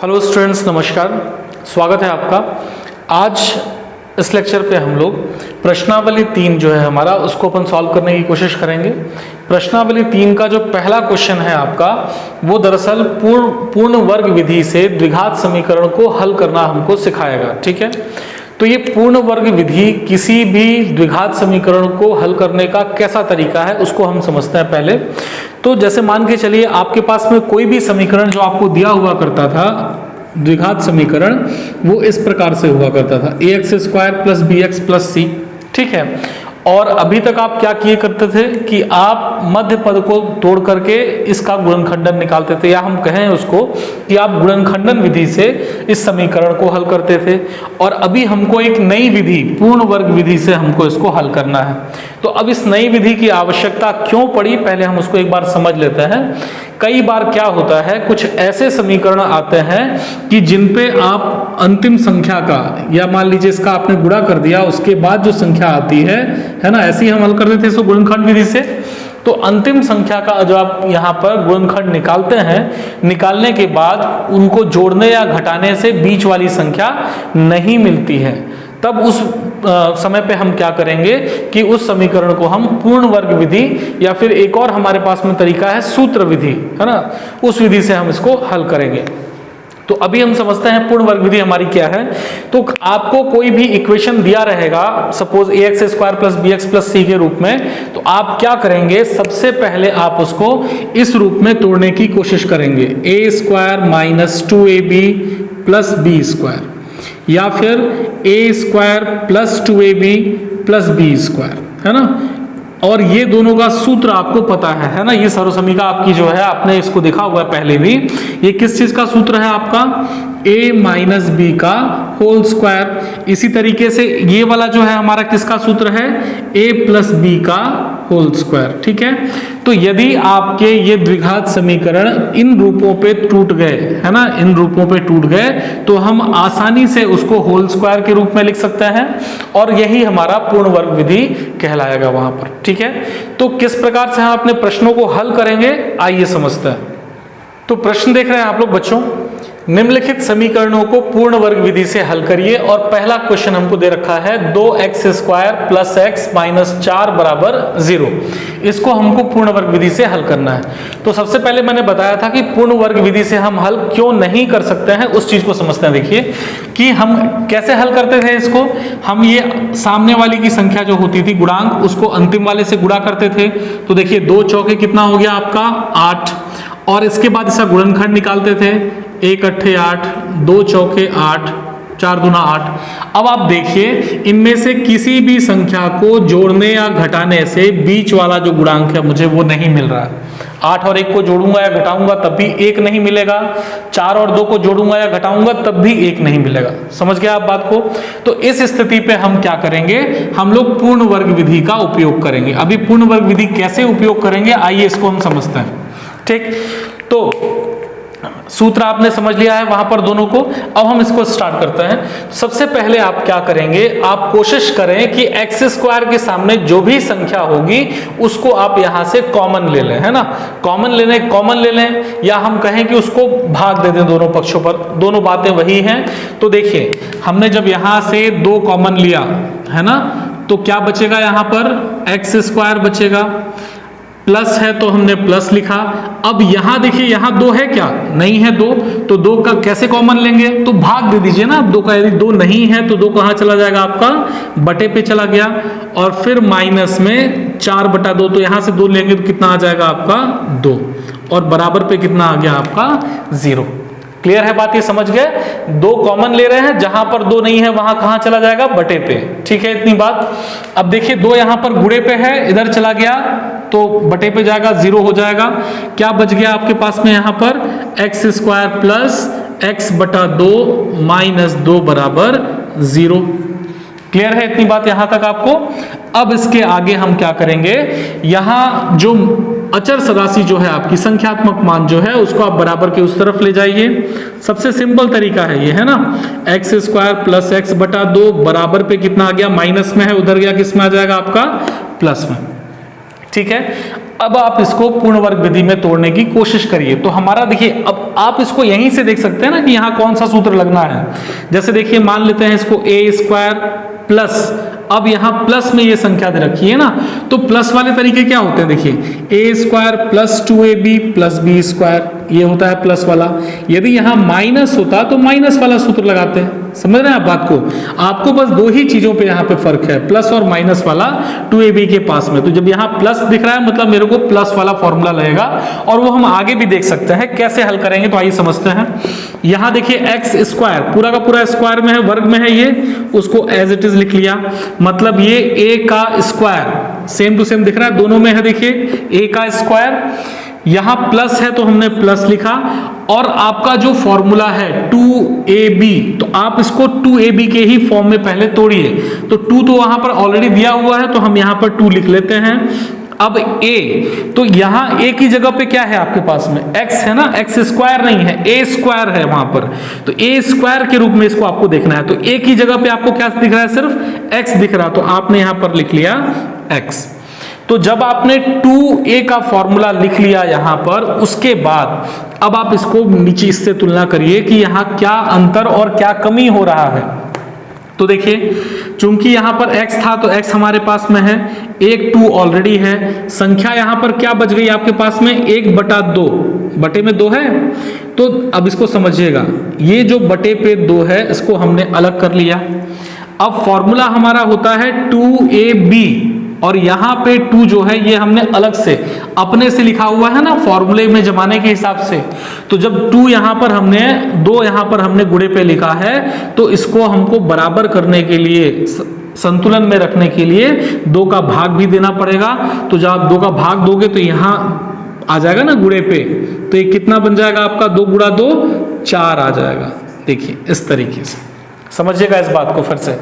Hello students, नमस्कार। स्वागत है आपका। आज इस लेक्चर पे हम लोग प्रश्नावली 3 जो है हमारा, उसको अपन सॉल्व करने की कोशिश करेंगे। प्रश्नावली 3 का जो पहला क्वेश्चन है आपका, वो दरअसल पूर्ण वर्ग विधि से द्विघात समीकरण को हल करना हमको सिखाएगा। ठीक है, तो ये पूर्ण वर्ग विधि किसी भी द्विघात समीकरण को हल करने का कैसा तरीका है उसको हम समझते हैं पहले। तो जैसे मान के चलिए आपके पास में कोई भी समीकरण जो आपको दिया हुआ करता था, द्विघात समीकरण, वो इस प्रकार से हुआ करता था ax² + bx + c। ठीक है, और अभी तक आप क्या किए करते थे कि आप मध्य पद को तोड़ करके इसका गुणनखंडन निकालते थे, या हम कहें उसको कि आप गुणनखंडन विधि से इस समीकरण को हल करते थे। और अभी हमको एक नई विधि, पूर्ण वर्ग विधि से हमको इसको हल करना है। तो अब इस नई विधि की आवश्यकता क्यों पड़ी, पहले हम उसको एक बार समझ लेते हैं। कई बार क्या होता है, कुछ ऐसे समीकरण आते हैं कि जिन पे आप अंतिम संख्या का, या मान लीजिए इसका आपने गुणा कर दिया, उसके बाद जो संख्या आती है ना, ऐसे ही हम हल करते थे इसको गुणनखंड विधि से। तो अंतिम संख्या का जो आप यहाँ पर गुणनखंड निकालते हैं, निकालने के बाद उनको जोड़ने या घटाने से बीच वाली संख्या नहीं मिलती है, तब उस समय पे हम क्या करेंगे कि उस समीकरण को हम पूर्ण वर्ग विधि, या फिर एक और हमारे पास में तरीका है सूत्र विधि, है ना, उस विधि से हम इसको हल करेंगे। तो अभी हम समझते हैं पूर्ण वर्ग विधि हमारी क्या है। तो आपको कोई भी इक्वेशन दिया रहेगा, सपोज ax² + bx + c के रूप में, तो आप क्या करेंगे, सबसे पहले आप उसको इस रूप में तोड़ने की कोशिश करेंगे, a² - 2ab + b², या फिर a² + 2ab + b², है ना। और ये दोनों का सूत्र आपको पता है ना, ये सर्वसमीका आपकी जो है, आपने इसको देखा हुआ है पहले भी। ये किस चीज का सूत्र है आपका, a - b का होल स्क्वायर। इसी तरीके से ये वाला जो है हमारा किसका सूत्र है, a + b का होल स्क्वायर। ठीक है, तो यदि आपके ये द्विघात समीकरण इन रूपों पे टूट गए, है ना, इन रूपों पे टूट गए, तो हम आसानी से उसको होल स्क्वायर के रूप में लिख सकते हैं, और यही हमारा पूर्ण वर्ग विधि कहलाएगा वहां पर। ठीक है, तो किस प्रकार से हम अपने प्रश्नों को हल करेंगे, आइए समझते हैं। तो प्रश्न देख रहे हैं आप लोग बच्चों, निम्नलिखित समीकरणों को पूर्ण वर्ग विधि से हल करिए। और पहला क्वेश्चन हमको दे रखा है 2x² + x - 4 = 0। इसको हमको पूर्ण वर्ग विधि से हल करना है। तो सबसे पहले मैंने बताया था कि पूर्ण वर्ग विधि से हम हल क्यों नहीं कर सकते हैं, उस चीज को समझते हैं। देखिए कि हम कैसे हल करते थे इसको, हम ये सामने वाली की संख्या जो होती थी गुणांक, उसको अंतिम वाले से गुणा करते थे। तो देखिए 2 चौके कितना हो गया आपका 8, और इसके बाद इसका गुणनखंड निकालते थे, 1 8 8, 2 चौके 8, 4 दूना 8। अब आप देखिए इनमें से किसी भी संख्या को जोड़ने या घटाने से बीच वाला जो गुणांक है मुझे वो नहीं मिल रहा है। 8 और 1 को जोड़ूंगा या घटाऊंगा तब भी 1 नहीं मिलेगा, 4 और 2 को जोड़ूंगा या घटाऊंगा तब भी 1 नहीं मिलेगा। समझ गया आप बात को। तो इस स्थिति पे हम क्या करेंगे, हम लोग पूर्ण वर्ग विधि का उपयोग करेंगे। अभी पूर्ण वर्ग विधि कैसे उपयोग करेंगे, आइए इसको हम समझते हैं। ठीक, तो सूत्र आपने समझ लिया है वहां पर दोनों को। अब हम इसको स्टार्ट करते हैं। सबसे पहले आप क्या करेंगे, आप कोशिश करें कि x² के सामने जो भी संख्या होगी उसको आप यहां से कॉमन ले लें, है ना। कॉमन ले लें, या हम कहें कि उसको भाग दे दें दोनों पक्षों पर, दोनों बातें वही हैं। तो देखिए हमने जब यहां से 2 कॉमन लिया, है ना, तो क्या बचेगा, यहां पर x² बचेगा, प्लस है तो हमने प्लस लिखा। अब यहां देखिए, यहां 2 है क्या, नहीं है 2, तो 2 का कैसे कॉमन लेंगे, तो भाग दे दीजिए ना। 2 का यदि 2 नहीं है तो 2 कहां चला जाएगा, आपका बटे पे चला गया, और फिर माइनस में 4/2, तो यहां से 2 लेंगे तो कितना आ जाएगा आपका 2, और बराबर पे कितना आ गया आपका 0। क्लियर है बात, ये समझ गए। 2 कॉमन ले रहे हैं, जहां पर 2 नहीं है वहां कहां चला जाएगा, बटे पे। ठीक है, इतनी बात। अब देखिए 2 यहां पर गुणे पे है, इधर चला गया तो बटे पे जाएगा, 0 हो जाएगा। क्या बच गया आपके पास में यहां पर, x² + x/2 - 2 = 0। क्लियर है इतनी बात यहां तक आपको। अब इसके आगे हम क्या करेंगे, यहां जो अचर सराशि जो है आपकी, संख्यात्मक मान जो है, उसको आप बराबर के उस तरफ ले जाइए। सबसे सिंपल तरीका है ये, है ना। x² + x/2 बराबर पे कितना आ गया, माइनस में है, उधर गया किस में आ जाएगा आपका प्लस में। ठीक है, अब आप इसको पूर्ण वर्ग विधि में तोड़ने की कोशिश करिए। तो हमारा देखिए, अब आप इसको यहीं से देख सकते हैं ना कि यहाँ कौन सा सूत्र लगना है। जैसे देखिए, मान लेते हैं इसको ए स्क्वायर प्लस, अब यहाँ प्लस में ये संख्या दे रखी है ना, तो प्लस वाले तरीके क्या होते हैं, देखिए A square plus 2ab plus B square, ये होता है प्लस वाला। यदि यहाँ माइनस होता तो माइनस वाला सूत्र लगाते हैं। समझ रहे हैं आप बात को? आपको बस दो ही चीजों पे यहाँ पे फर्क है, प्लस और माइनस वाला 2ab के पास में। तो जब यहाँ प्लस दिख रहा है मतलब मेरे को प्लस वाला फॉर्मूला लगेगा, और वो हम आगे भी देख सकते हैं कैसे हल करेंगे। तो आइए समझते हैं। यहाँ देखिए एक्स स्क्वायर पूरा का पूरा स्क्वायर में है, वर्ग में है, ये उसको एज इट इज लिख लिया, मतलब ये ए का स्क्वायर सेम टू सेम दिख रहा है, दोनों में है। देखिए ए का स्क्वायर, यहां प्लस है तो हमने प्लस लिखा, और आपका जो फॉर्मूला है 2ab, तो आप इसको 2ab के ही फॉर्म में पहले तोड़िए। तो 2 तो वहां पर ऑलरेडी दिया हुआ है, तो हम यहां पर 2 लिख लेते हैं। अब a, तो यहां a की जगह पे क्या है आपके पास में, x है ना, x स्क्वायर नहीं है, a स्क्वायर है वहां पर, तो a स्क्वायर के रूप में इसको आपको देखना है। तो a की जगह पे आपको क्या दिख रहा है, सिर्फ x दिख रहा है, तो आपने यहां पर लिख लिया x। तो जब आपने 2a का फॉर्मूला लिख लिया यहां पर, उसके बाद अब आप इसको नीचे इससे तुलना करिए कि यहां क्या अंतर और क्या कमी हो रहा है। तो देखिए, चूंकि यहां पर x था तो x हमारे पास में है, एक 2 ऑलरेडी है, संख्या यहां पर क्या बच गई आपके पास में, 1/2, बटे में 2 है। तो अब इसको समझिएगा, ये जो बटे पे 2 है इसको हमने अलग कर लिया। अब फॉर्मूला हमारा होता है 2ab, और यहां पे 2 जो है ये हमने अलग से अपने से लिखा हुआ है ना, फॉर्मूले में जमाने के हिसाब से। तो जब 2 यहां पर हमने 2 यहां पर हमने गुणे पे लिखा है, तो इसको हमको बराबर करने के लिए, संतुलन में रखने के लिए 2 का भाग भी देना पड़ेगा। तो जब आप 2 का भाग दोगे तो यहां आ जाएगा ना गुणे पे, तो ये कितना बन जाएगा आपका, 2 गुणा 2 4 आ जाएगा। देखिए इस तरीके से समझिएगा इस बात को। फिर से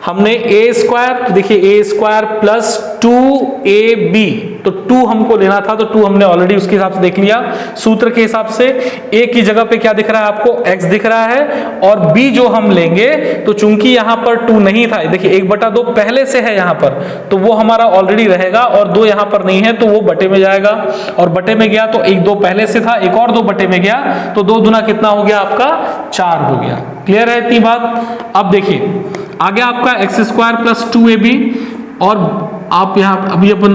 हमने ए स्क्वायर, देखिए ए स्क्वायर प्लस 2ab, तो 2 हमको लेना था, तो 2 हमने ऑलरेडी उसके हिसाब से देख लिया सूत्र के हिसाब से। a की जगह पे क्या दिख रहा है आपको, x दिख रहा है, और b जो हम लेंगे, तो चूंकि यहां पर 2 नहीं था, देखिए 1/2 पहले से है यहां पर, तो वो हमारा ऑलरेडी रहेगा, और 2 यहां पर नहीं है तो वो बटे में जाएगा, और बटे में गया तो 1 2 पहले से था, एक और 2 बटे में गया, तो 2 दूना कितना हो गया आपका, 4 हो गया। क्लियर है इतनी बात? अब देखिए आगे आपका एक्स स्क्वायर प्लस 2ab, और आप यहाँ अभी अपन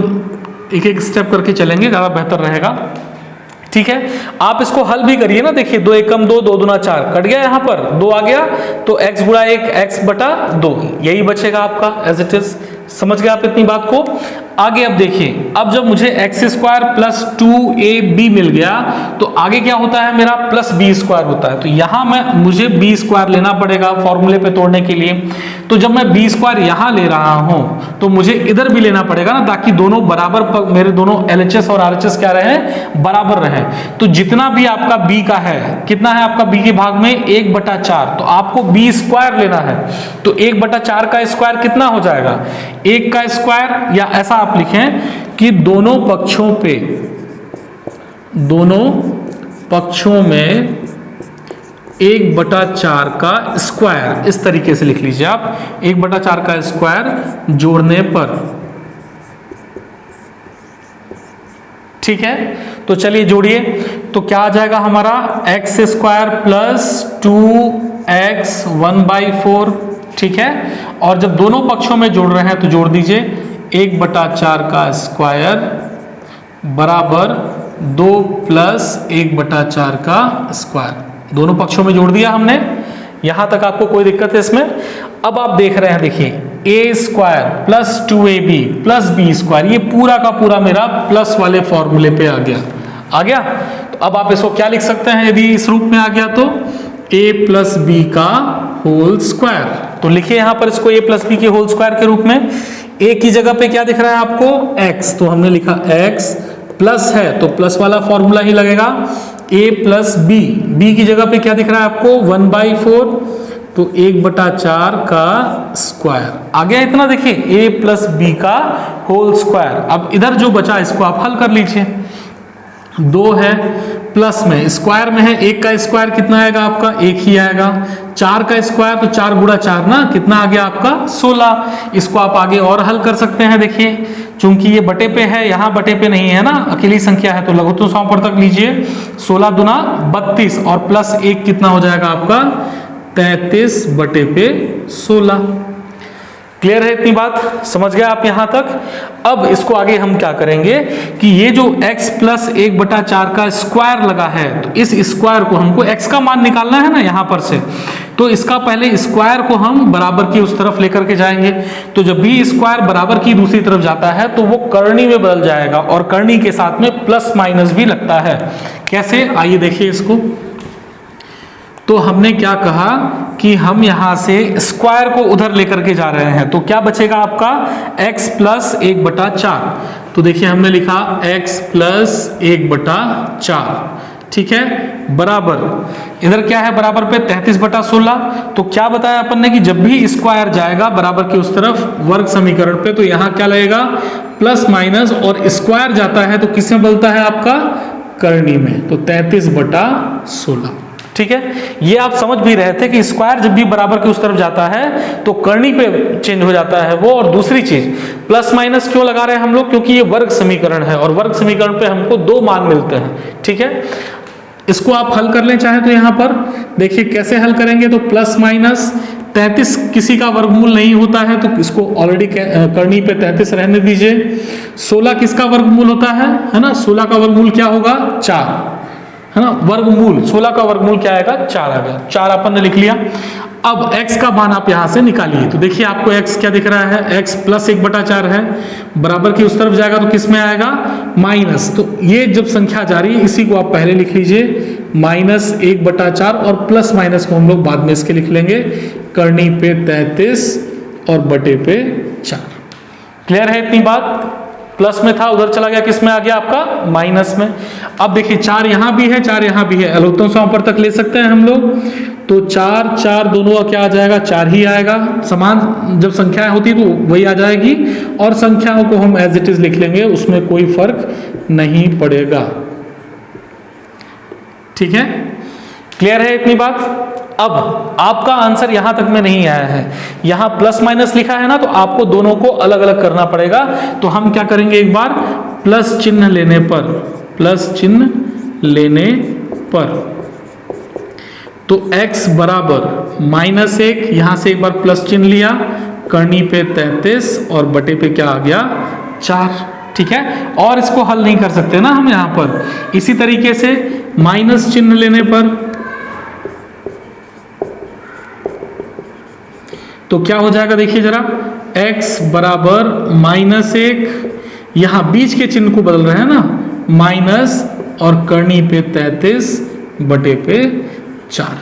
एक एक स्टेप करके चलेंगे, ज़्यादा बेहतर रहेगा। ठीक है, आप इसको हल भी करिए ना। देखिए 2 एकम 2, 2 दूना 4, कट गया, यहाँ पर 2 आ गया, तो x गुणा 1 x/2 यही बचेगा आपका एज इट इज। समझ गए आप इतनी बात को? आगे अब देखिए, अब जब मुझे एक्स स्क्वायर प्लस 2ab मिल गया, तो आगे क्या होता है मेरा, प्लस बी स्क्वायर होता है। तो यहां मुझे बी स्क्वायर लेना पड़ेगा फॉर्मूले पे तोड़ने के लिए। तो जब मैं बी स्क्वायर यहां ले रहा हूं, तो मुझे इधर भी लेना पड़ेगा ना, ताकि दोनों बराबर, मेरे दोनों LHS और RHS क्या रहे, बराबर रहे। तो जितना भी आपका बी का है, कितना है आपका बी के भाग में, 1/4, तो आपको बी स्क्वायर लेना है। तो 1/4 का स्क्वायर कितना हो जाएगा, 1 का स्क्वायर, या ऐसा आप लिखें कि दोनों पक्षों में 1/4 का स्क्वायर, इस तरीके से लिख लीजिए आप, 1/4 का स्क्वायर जोड़ने पर। ठीक है, तो चलिए जोड़िए, तो क्या आ जाएगा हमारा, एक्स स्क्वायर प्लस 2x 1/4। ठीक है, और जब दोनों पक्षों में जोड़ रहे हैं तो जोड़ दीजिए, 1/4 का स्क्वायर बराबर 2 प्लस 1/4 का स्क्वायर, दोनों पक्षों में जोड़ दिया हमने। यहां तक आपको कोई दिक्कत है इसमें? अब आप देख रहे हैं, देखिए A square plus 2ab plus B square, ये पूरा का पूरा मेरा प्लस वाले फॉर्मूले पे आ गया। तो अब आप इसको क्या लिख सकते हैं, यदि इस रूप में आ गया तो a प्लस बी का होल स्क्वायर। तो लिखिए यहां पर इसको a प्लस बी के होल स्क्वायर के रूप में। a की जगह पे क्या दिख रहा है आपको, x, तो हमने लिखा x, प्लस है तो प्लस वाला फॉर्मूला ही लगेगा, a प्लस b, b की जगह पे क्या दिख रहा है आपको, 1/4, तो 1/4 का स्क्वायर आ गया इतना। देखिए a प्लस बी का होल स्क्वायर। अब इधर जो बचा इसको आप हल कर लीजिए। 2 है, प्लस में स्क्वायर में है, 1 का स्क्वायर कितना आएगा आपका 1 ही आएगा, 4 का स्क्वायर तो 4 गुणा 4 ना, कितना आ गया आपका 16। इसको आप आगे और हल कर सकते हैं। देखिए चूंकि ये बटे पे है, यहाँ बटे पे नहीं है ना, अकेली संख्या है, तो लघुत्तम समापवर्तक लीजिए, 16 दूना 32 और प्लस 1 कितना हो जाएगा आपका 33 बटे पे 16। क्लियर है इतनी बात, समझ गए आप यहां तक। अब इसको आगे हम क्या करेंगे कि ये जो x प्लस 1/4 का स्क्वायर लगा है, तो इस स्क्वायर को हमको x का मान निकालना है ना यहां पर से, तो इसका पहले स्क्वायर को हम बराबर की उस तरफ लेकर के जाएंगे। तो जब भी स्क्वायर बराबर की दूसरी तरफ जाता है तो वो करनी में बदल जाएगा, और करनी के साथ में प्लस माइनस भी लगता है। कैसे, आइए देखिए इसको। तो हमने क्या कहा कि हम यहां से स्क्वायर को उधर लेकर के जा रहे हैं, तो क्या बचेगा आपका x प्लस 1/4। तो देखिए हमने लिखा x प्लस 1/4, ठीक है, बराबर इधर क्या है बराबर पे 33/16। तो क्या बताया अपन ने कि जब भी स्क्वायर जाएगा बराबर की उस तरफ वर्ग समीकरण पे, तो यहां क्या लगेगा प्लस माइनस, और स्क्वायर जाता है तो किसमें बदलता है आपका करनी में, तो 33/16। ठीक है, ये आप समझ भी रहे थे कि स्क्वायर जब भी बराबर की उस तरफ जाता है तो करनी पे चेंज हो जाता है वो। और दूसरी चीज प्लस माइनस क्यों लगा रहे हैं हम लोग, क्योंकि ये वर्ग समीकरण है और वर्ग समीकरण पे हमको 2 मान मिलते हैं। ठीक है, इसको आप हल कर लें चाहे तो यहां पर देखिए कैसे हल करेंगे। तो प्लस माइनस 33 किसी का वर्गमूल नहीं होता है, तो इसको ऑलरेडी करनी पे 33 रहने दीजिए। 16 किसका वर्गमूल होता है ना, 16 का वर्गमूल क्या होगा 4, है ना, वर्गमूल 16 का वर्गमूल क्या आएगा 4 आ गया, 4 अपन ने लिख लिया। अब x का मान आप यहां से निकालिए, तो देखिए आपको x क्या दिख रहा है, x प्लस 1/4 है, बराबर की उस तरफ जाएगा तो किस में आएगा माइनस। तो ये जब संख्या जा रही है इसी को आप पहले लिख लीजिए -1/4, और प्लस माइनस को हम लोग बाद में इसके लिख लेंगे, करनी पे 33 और बटे पे 4। क्लियर है इतनी बात, प्लस में था उधर चला गया, किस में आ गया आपका माइनस में। अब देखिए 4 यहां भी है 4 यहां भी है, लघुत्तम समापवर्तक ले सकते हैं हम लोग, तो 4 4 दोनों का क्या आ जाएगा 4 ही आएगा। समान जब संख्याएं होती तो वही आ जाएगी, और संख्याओं को हम एज इट इज लिख लेंगे, उसमें कोई फर्क नहीं पड़ेगा। ठीक है, क्लियर है इतनी बात। अब आपका आंसर यहां तक में नहीं आया है, यहां प्लस माइनस लिखा है ना, तो आपको दोनों को अलग अलग करना पड़ेगा। तो हम क्या करेंगे, एक बार प्लस चिन्ह लेने पर, प्लस चिन्ह लेने पर, तो x बराबर -1, यहां से एक बार प्लस चिन्ह लिया, करनी पे 33 और बटे पे क्या आ गया 4। ठीक है, और इसको हल नहीं कर सकते ना हम यहां पर। इसी तरीके से माइनस चिन्ह लेने पर तो क्या हो जाएगा, देखिए जरा, x बराबर -1, यहां बीच के चिन्ह को बदल रहे हैं ना, माइनस और करनी पे 33 बटे पे 4।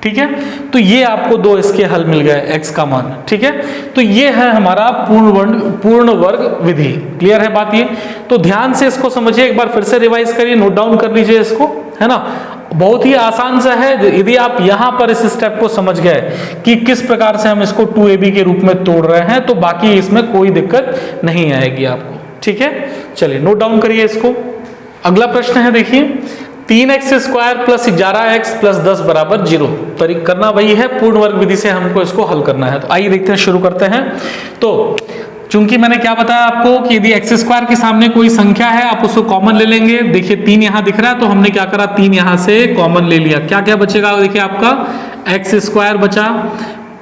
ठीक है, तो ये आपको 2 इसके हल मिल गए x का मान। ठीक है, तो ये है हमारा पूर्ण वर्ग विधि। क्लियर है बात ये, तो ध्यान से इसको समझिए, एक बार फिर से रिवाइज करिए, नोट डाउन कर लीजिए इसको, है ना। बहुत ही आसान सा है, यदि आप यहां पर इस स्टेप को समझ गए कि किस प्रकार से हम इसको 2ab के रूप में तोड़ रहे हैं, तो बाकी इसमें कोई दिक्कत नहीं आएगी आपको। ठीक है, चलिए नोट डाउन करिए इसको। अगला प्रश्न है, देखिए 3x² प्लस 11x प्लस 10 बराबर 0। करना वही है, पूर्ण वर्ग विधि से हमको इसको हल करना है। तो आइए देखते हैं, शुरू करते हैं। तो चूंकि मैंने क्या बताया आपको कि यदि x² के सामने कोई संख्या है आप उसको कॉमन ले लेंगे। देखिए 3 यहां दिख रहा है, तो हमने क्या करा, 3 यहां से कॉमन ले लिया। क्या क्या बचेगा, देखिए आपका x² बचा,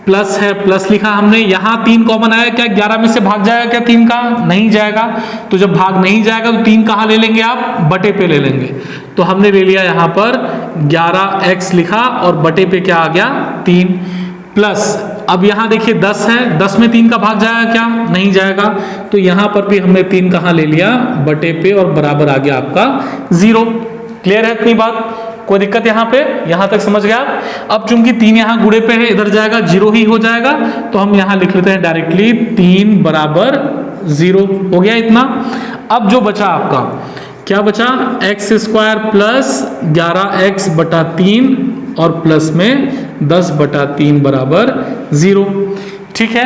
प्लस है, प्लस लिखा हमने, यहां 3 कॉमन आया, क्या 11 में से भाग जाएगा क्या 3 का, नहीं जाएगा। तो जब भाग नहीं जाएगा तो 3 कहां ले लेंगे आप, बटे पे ले लेंगे। तो हमने ले लिया यहां पर 11x लिखा, और बटे पे क्या आ गया 3, प्लस अब यहां देखिए 10 है, 10 में 3 का भाग जाएगा क्या, नहीं जाएगा। तो यहां पर भी हमने 3 कहां ले लिया, बटे पे, और बराबर आ गया आपका 0। क्लियर है इतनी बात, कोई दिक्कत यहां पे, यहां तक समझ गया आप। अब चूंकि 3 यहां गुणे पे है, इधर जाएगा 0 ही हो जाएगा, तो हम यहां लिख लेते हैं डायरेक्टली 3 बराबर 0 हो गया इतना। अब जो बचा आपका क्या बचा, x² प्लस 11x बटा 3 और प्लस में 10 बटा 3 बराबर 0। ठीक है,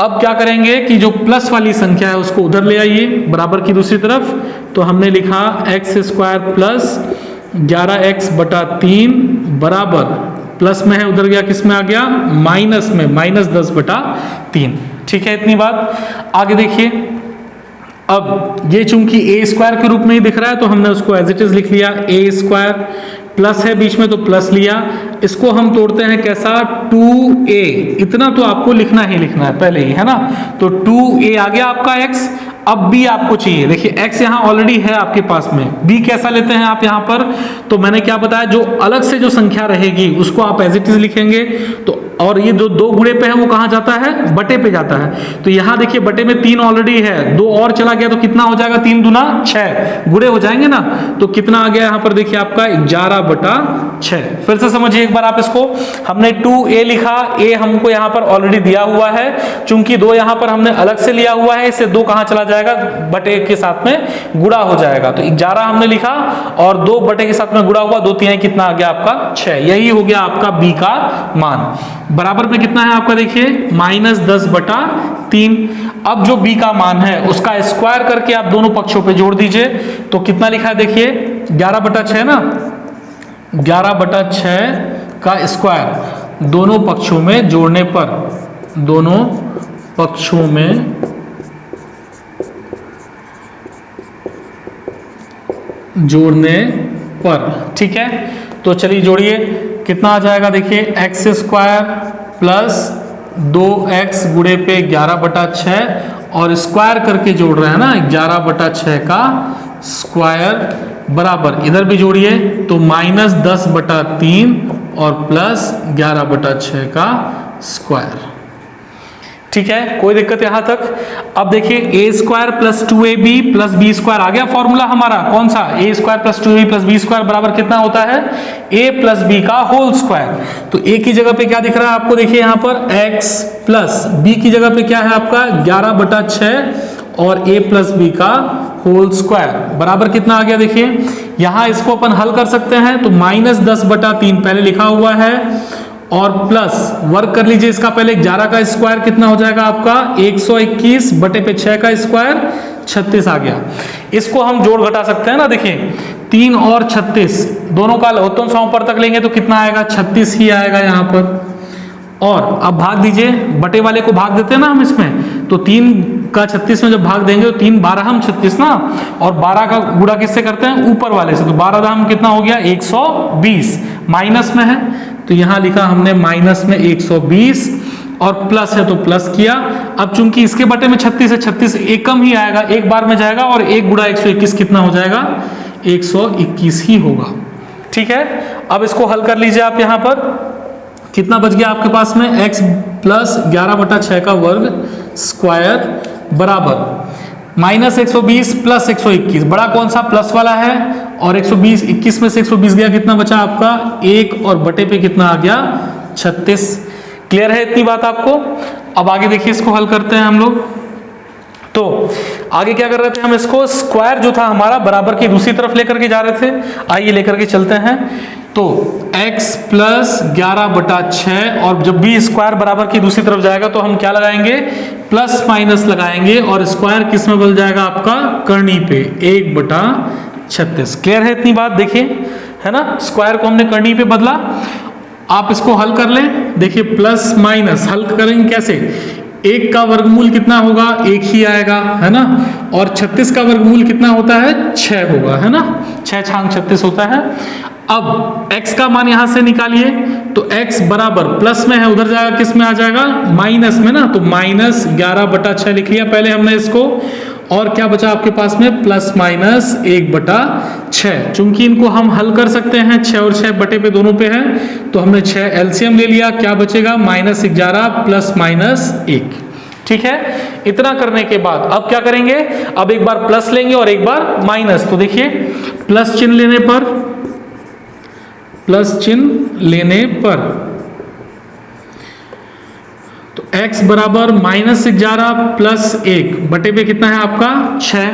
अब क्या करेंगे कि जो प्लस वाली संख्या है उसको उधर ले आइए बराबर की दूसरी तरफ, तो हमने लिखा एक्स स्क्वायर प्लस 11x बटा 3 बराबर, प्लस में है उधर गया किस में आ गया, माइनस में, माइनस 10 बटा 3। ठीक है, इतनी बात। आगे देखिए, अब ये चूंकि ए स्क्वायर के रूप में ही दिख रहा है तो हमने उसको एज इट इज लिख लिया, ए स्क्वायर प्लस है बीच में तो प्लस लिया। इसको हम तोड़ते हैं कैसा, 2a, इतना तो आपको लिखना ही लिखना है पहले ही, है ना। तो 2a आ गया आपका x। अब b आपको चाहिए, देखिए x यहाँ ऑलरेडी है आपके पास में, b कैसा लेते हैं आप यहाँ पर, तो मैंने क्या बताया, जो अलग से जो संख्या रहेगी उसको आप एज इट इज लिखेंगे। तो और ये जो 2 गुणे पे है वो कहाँ जाता है, बटे पे जाता है। तो यहाँ देखिए बटे में 3 ऑलरेडी है, 2 और चला गया तो कितना हो जाएगा, 3 दूना 6, गुणे हो जाएंगे ना। तो कितना आ गया यहाँ पर देखिए आपका 11 बटा 6। फिर से समझिए एक बार आप इसको, हमने 2a लिखा, a हमको यहाँ पर ऑलरेडी दिया हुआ है, चूंकि 2 यहाँ पर हमने अलग से लिया हुआ है, इससे 2 कहाँ चला जाएगा, बटे के साथ में गुणा हो जाएगा। तो 11 हमने लिखा और 2 बटे के साथ में गुणा हुआ, 2 तिहाई कितना आ गया आपका 6। यही हो गया आपका b का मान। बराबर में कितना है आपका देखिए, माइनस 10 बटा 3। अब जो b का मान है उसका स्क्वायर करके आप दोनों पक्षों पे जोड़ दीजिए। तो कितना लिखा है देखिए, 11 बटा 6 ना, 11 बटा 6 का स्क्वायर दोनों पक्षों में जोड़ने पर, दोनों पक्षों में जोड़ने पर। ठीक है, तो चलिए जोड़िए, कितना आ जाएगा देखिए, एक्स स्क्वायर प्लस 2x गुणे पे 11 बटा 6 और स्क्वायर करके जोड़ रहे हैं ना, 11 बटा 6 का स्क्वायर बराबर, इधर भी जोड़िए तो माइनस 10 बटा 3 और प्लस 11 बटा 6 का स्क्वायर। ठीक है, कोई दिक्कत यहां तक। अब देखिए A square plus 2ab plus B square आ गया फॉर्मूला हमारा, कौन सा, A square plus 2ab plus B square बराबर कितना होता है, a प्लस बी का होल स्क्वायर। तो a की जगह पे क्या दिख रहा है आपको, देखिए यहाँ पर x प्लस b की जगह पे क्या है आपका 11 बटा 6 और a प्लस बी का होल स्क्वायर बराबर कितना आ गया देखिए। यहाँ इसको अपन हल कर सकते हैं, तो माइनस 10 बटा 3 पहले लिखा हुआ है और प्लस वर्क कर लीजिए इसका, पहले 11 का स्क्वायर कितना हो जाएगा आपका 121 बटे पे 6 का स्क्वायर 36 आ गया। इसको हम जोड़ घटा सकते हैं ना, देखिए 3 और 36 दोनों का लघुत्तम समापन तक लेंगे तो कितना आएगा, 36 ही आएगा यहाँ पर। और अब भाग दीजिए, बटे वाले को भाग देते हैं ना हम इसमें, तो 3 का 36 में जब भाग देंगे तो 3 12 हम 36 ना, और 12 का गुणा किससे करते हैं, ऊपर वाले से, तो 12 दाम कितना हो गया 120, माइनस में है तो यहाँ लिखा हमने माइनस में 120 और प्लस है तो प्लस किया। अब चूंकि इसके बटे में 36 है, 36 एक कम ही आएगा, एक बार में जाएगा और 1 गुणा 121 कितना हो जाएगा 121 ही होगा। ठीक है, अब इसको हल कर लीजिए आप, यहाँ पर कितना बच गया आपके पास में, x प्लस 11 बटा 6 का वर्ग स्क्वायर बराबर माइनस 120 प्लस 121, बड़ा कौन सा प्लस वाला है, और 120 21 में से 120 गया, कितना बचा आपका 1 और बटे पे कितना आ गया 36। क्लियर है इतनी बात आपको। अब आगे देखिए इसको हल करते हैं हम लोग। तो आगे क्या कर रहे थे हम, इसको स्क्वायर जो था हमारा बराबर की दूसरी तरफ लेकर के जा रहे थे, आइए लेकर के चलते हैं। तो x प्लस 11 बटा 6 और जब भी स्क्वायर बराबर की दूसरी तरफ जाएगा तो हम क्या लगाएंगे, प्लस माइनस लगाएंगे और स्क्वायर किस में बदल जाएगा आपका, करनी पे 1 बटा 36। क्लियर है इतनी बात, देखिए है ना, स्क्वायर को हमने करनी पे बदला। आप इसको हल कर लें, देखिए प्लस माइनस हल करेंगे कैसे, 1 का वर्गमूल कितना होगा, 1 ही आएगा, है ना, और 36 का वर्गमूल कितना होता है 6 होगा, है ना, 6 छांग 36 होता है। अब x का मान यहां से निकालिए, तो x बराबर प्लस में है, उधर जाएगा किस में आ जाएगा, माइनस में ना, तो माइनस 11 बटा 6 लिख लिया पहले हमने इसको, और क्या बचा आपके पास में प्लस माइनस 1 बटा 6। चूंकि इनको हम हल कर सकते हैं, 6 और 6 बटे पे दोनों पे है, तो हमने 6 एलसीएम ले लिया, क्या बचेगा माइनस 11 प्लस माइनस 1। ठीक है, इतना करने के बाद अब क्या करेंगे, अब एक बार प्लस लेंगे और एक बार माइनस। तो देखिए प्लस चिन्ह लेने पर, प्लस चिन्ह लेने पर तो x बराबर माइनस 11 प्लस 1 बटे पे कितना है आपका 6,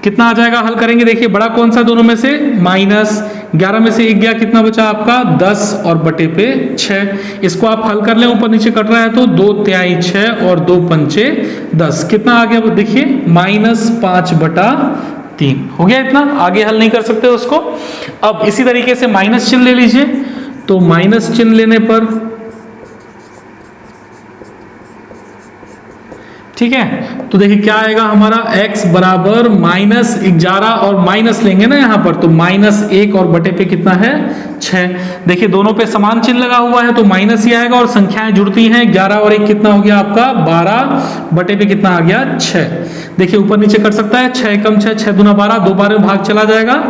कितना आ जाएगा, हल करेंगे। देखिए बड़ा कौन सा दोनों में से, माइनस 11 में से 1 गया, कितना बचा आपका 10 और बटे पे 6। इसको आप हल कर लें, ऊपर नीचे कट रहा है तो 2 तिहाई 6 और 2 पंचे 10, कितना आ गया देखिए माइनस 5 बटा 3 हो गया। इतना आगे हल नहीं कर सकते उसको। अब इसी तरीके से माइनस चिन्ह ले लीजिए, तो माइनस चिन्ह लेने पर ठीक है, तो देखिए क्या आएगा हमारा x बराबर -11 और माइनस लेंगे ना यहाँ पर, तो -1 और बटे पे कितना है 6। देखिए दोनों पे समान चिन्ह लगा हुआ है तो माइनस ही आएगा, और संख्याएं जुड़ती हैं 11 और 1 कितना हो गया आपका 12, बटे पे कितना आ गया 6। देखिए ऊपर नीचे कर सकता है, 6 कम 6, 6 दूना 12, 2 बार में भाग चला जाएगा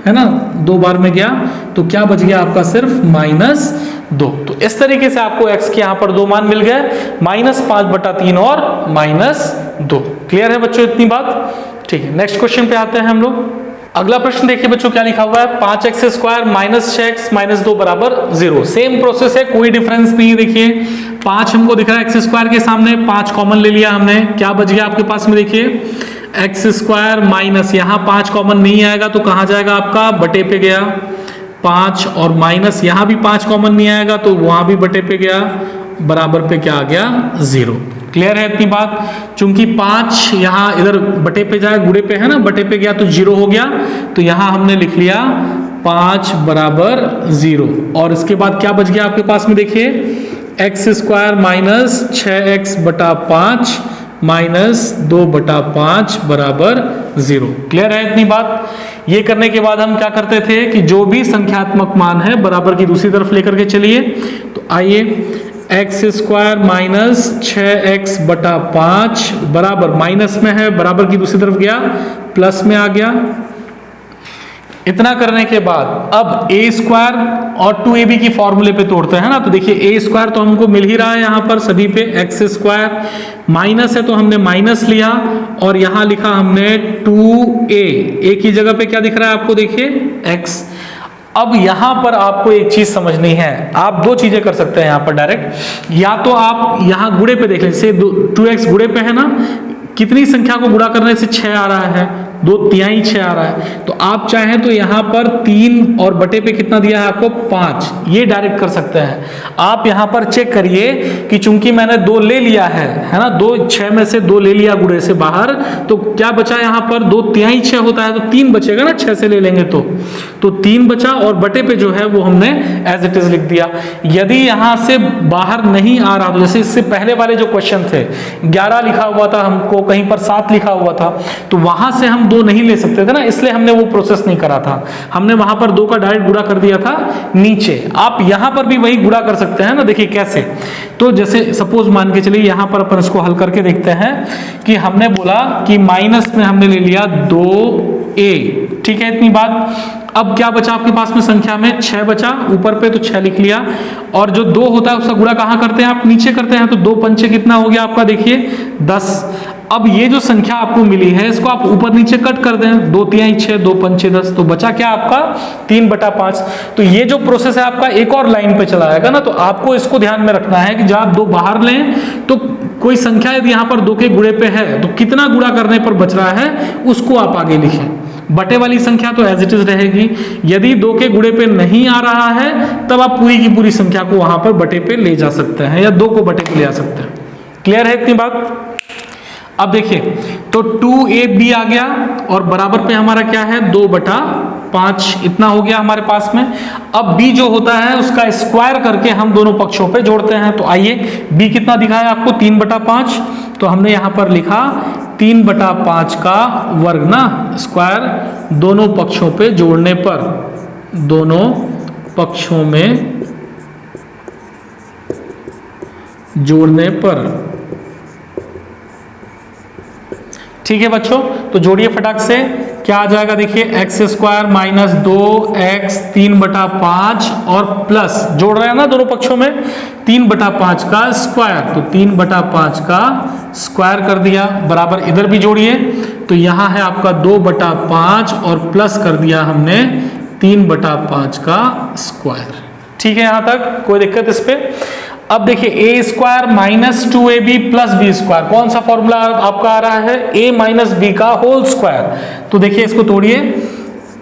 है ना, 2 बार में गया तो क्या बच गया आपका सिर्फ -2। तो इस तरीके से आपको x के यहाँ पर 2 मान मिल गए, -5/3 और -2। क्लियर है बच्चों इतनी बात? ठीक है, नेक्स्ट क्वेश्चन पे आते हैं हम लोग। अगला प्रश्न देखिए बच्चों क्या लिखा हुआ है, 5x² - 6x - 2 बराबर 0। सेम प्रोसेस है, कोई डिफरेंस नहीं है। देखिए 5 हमको दिख रहा है x² के सामने, 5 कॉमन ले लिया हमने, क्या बच गया आपके पास में, देखिए x² माइनस, यहाँ 5 कॉमन नहीं आएगा तो कहाँ जाएगा आपका, बटे पे गया 5, और माइनस यहाँ भी 5 कॉमन नहीं आएगा तो वहां भी बटे पे गया, बराबर पे क्या आ गया 0। क्लियर है इतनी बात? चूंकि 5 यहाँ इधर बटे पे जाए, गुड़े पे है ना, बटे पे गया तो 0 हो गया, तो यहां हमने लिख लिया 5 बराबर 0। और इसके बाद क्या बच गया आपके पास में, देखिए x² माइनस 6x/5 -2/5 बराबर 0। क्लियर है इतनी बात? ये करने के बाद हम क्या करते थे कि जो भी संख्यात्मक मान है बराबर की दूसरी तरफ लेकर के चलिए। तो आइए x² माइनस 6x/5 बराबर, माइनस में है, बराबर की दूसरी तरफ गया, प्लस में आ गया। इतना करने के बाद अब a² और 2ab की फॉर्मूले पे तोड़ते हैं ना, तो देखिए a² तो हमको मिल ही रहा है यहाँ पर सभी पे, x² माइनस है तो हमने माइनस लिया, और यहाँ लिखा हमने 2a की जगह पे क्या दिख रहा है आपको, देखिए x। अब यहां पर आपको एक चीज समझनी है, आप 2 चीजें कर सकते हैं यहां पर डायरेक्ट, या तो आप यहां गुणे पे देख लें, जैसे 2x गुणे पे है ना, कितनी संख्या को गुणा करने से 6 आ रहा है, 2/3 6 आ रहा है, तो आप चाहें तो यहां पर 3 और बटे पे कितना दिया है आपको 5, ये डायरेक्ट कर सकते हैं। आप यहां पर चेक करिए कि चूंकि मैंने 2 ले लिया है ना, 2 6 में से 2 ले लिया गुणे से बाहर, तो क्या बचा यहां पर 2/3 6 होता है, तो 3 बचेगा ना, 6 से ले लेंगे तो 3 बचा, और बटे पे जो है वो हमने एज इट इज लिख दिया। यदि यहां से बाहर नहीं आ रहा, तो जैसे इससे पहले वाले जो क्वेश्चन थे 11 लिखा हुआ था हमको, कहीं पर 7 लिखा हुआ था, तो वहां से हम 2 नहीं ले सकते थे ना, इसलिए हमने वो प्रोसेस नहीं करा था, हमने वहां पर 2 का डायरेक्ट गुणा कर दिया था नीचे। आप यहां पर भी वही गुणा कर सकते हैं ना, देखिए कैसे, तो जैसे सपोज मान के चलिए यहां पर अपन इसको हल करके देखते हैं कि हमने बोला कि माइनस में हमने ले लिया 2a, ठीक है इतनी बात। अब क्या बचा आपके पास में संख्या में, 6 बचा, ऊपर पे तो 6 लिख लिया, और जो 2 होता है उसका गुणा कहां करते हैं आप, नीचे करते हैं, तो 2 पंचे कितना हो गया आपका, देखिए 10। अब ये जो संख्या आपको मिली है इसको आप ऊपर नीचे कट कर दें, 2/3 6, 2 पंचे 10, तो बचा क्या आपका 3/5। तो ये जो प्रोसेस है आपका एक और लाइन पे चला आएगा ना, तो आपको इसको ध्यान में रखना है कि जब आप 2 बाहर लें तो कोई संख्या यदि यहाँ पर 2 के गुणे पे है तो कितना गुणा करने पर बच रहा है उसको आप आगे लिखें, बटे वाली संख्या तो एज इट इज रहेगी। यदि 2 के गुणे पे नहीं आ रहा है तब आप पूरी की पूरी संख्या को वहां पर बटे पे ले जा सकते हैं, या 2 को बटे पे ले जा सकते हैं। क्लियर है इतनी बात? अब देखिए तो 2ab आ गया, और बराबर पे हमारा क्या है 2/5, इतना हो गया हमारे पास में। अब b जो होता है उसका स्क्वायर करके हम दोनों पक्षों पे जोड़ते हैं, तो आइए b कितना दिखाया आपको 3/5, तो हमने यहां पर लिखा 3/5 का वर्ग ना, स्क्वायर दोनों पक्षों पे जोड़ने पर, दोनों पक्षों में जोड़ने पर। ठीक है बच्चों, तो जोड़िए फटाक से, क्या आ जाएगा देखिए x² माइनस 2x 3/5 और प्लस, जोड़ रहे हैं ना दोनों पक्षों में, 3/5 का स्क्वायर, तो 3/5 का स्क्वायर कर दिया, बराबर इधर भी जोड़िए, तो यहां है आपका 2/5 और प्लस कर दिया हमने 3/5 का स्क्वायर। ठीक है यहां तक कोई दिक्कत इस पे? अब देखिए a² minus 2ab plus b², कौन सा फॉर्मूला आपका आ रहा है, a माइनस b का होल स्क्वायर। तो देखिए इसको तोड़िए,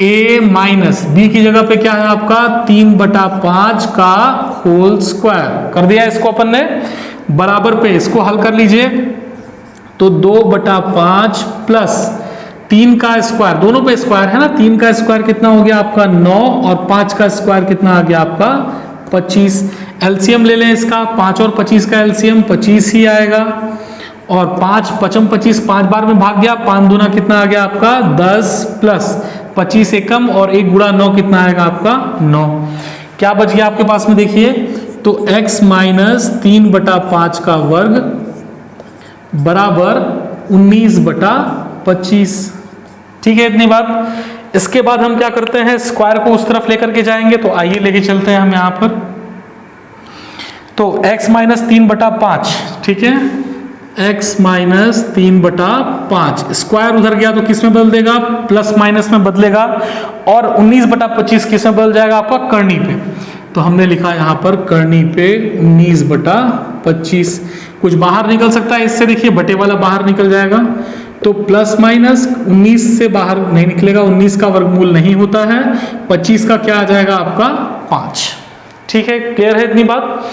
a माइनस b की जगह पे क्या है आपका 3/5 का होल स्क्वायर कर दिया इसको अपन ने, बराबर पे इसको हल कर लीजिए, तो 2/5 प्लस 3 का स्क्वायर, दोनों पे स्क्वायर है ना, 3 का स्क्वायर कितना हो गया आपका 9 और 5 का स्क्वायर कितना आ गया आपका 25। एलसीएम ले लें इसका, 5 और 25 का एलसीएम 25 ही आएगा। और 5 पचम 25, 5 बार में भाग गया, 5 दूना कितना आ गया आपका 10 प्लस 25 एकम और 1 गुणा 9 कितना आएगा आपका 9। क्या बच गया आपके पास में देखिए, तो x माइनस 3/5 का वर्ग बराबर 19/25। ठीक है इतनी बात। इसके बाद हम क्या करते हैं, स्क्वायर को उस तरफ लेकर के जाएंगे, तो आइए लेके चलते हैं हम यहां पर। तो x माइनस 3/5, ठीक है, x माइनस 3/5 स्क्वायर उधर गया तो किस में बदल देगा, प्लस माइनस में बदलेगा। और 19/25 किस में बदल जाएगा आपका करनी पे, तो हमने लिखा यहां पर करनी पे 19/25। कुछ बाहर निकल सकता है इससे, देखिए बटे वाला बाहर निकल जाएगा, तो प्लस माइनस 19 से बाहर नहीं निकलेगा, 19 का वर्गमूल नहीं होता है, 25 का क्या आ जाएगा आपका 5। ठीक है, क्लियर है इतनी बात।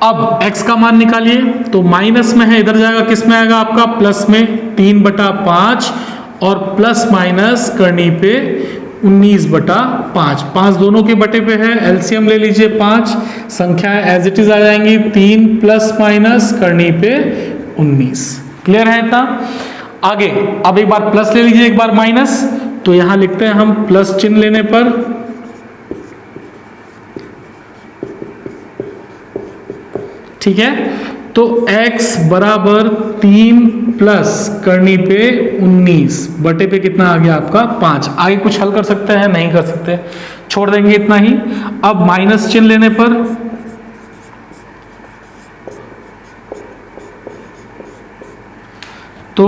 अब x का मान निकालिए, तो माइनस में है, इधर जाएगा किस में आएगा आपका प्लस में 3/5 और प्लस माइनस करनी पे 19/5, 5 दोनों के बटे पे है, एलसीएम ले लीजिए 5, संख्याएं एज इट इज आ जाएंगी, 3 प्लस माइनस करनी पे 19। क्लियर है इतना। आगे अब एक बार प्लस ले लीजिए, एक बार माइनस, तो यहां लिखते हैं हम प्लस चिन्ह लेने पर, ठीक है, तो x बराबर 3 प्लस करनी पे 19 बटे पे कितना आ गया आपका 5। आगे कुछ हल कर सकते हैं, नहीं कर सकते, छोड़ देंगे इतना ही। अब माइनस चिन्ह लेने पर, तो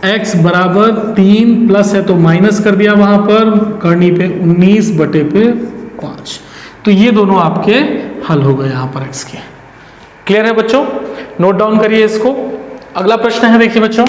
x बराबर 3 प्लस है तो माइनस कर दिया वहां पर, करनी पे 19 बटे पे 5। तो ये दोनों आपके हल हो गए यहां पर x के। क्लियर है बच्चों, नोट डाउन करिए इसको। अगला प्रश्न है, देखिए बच्चों,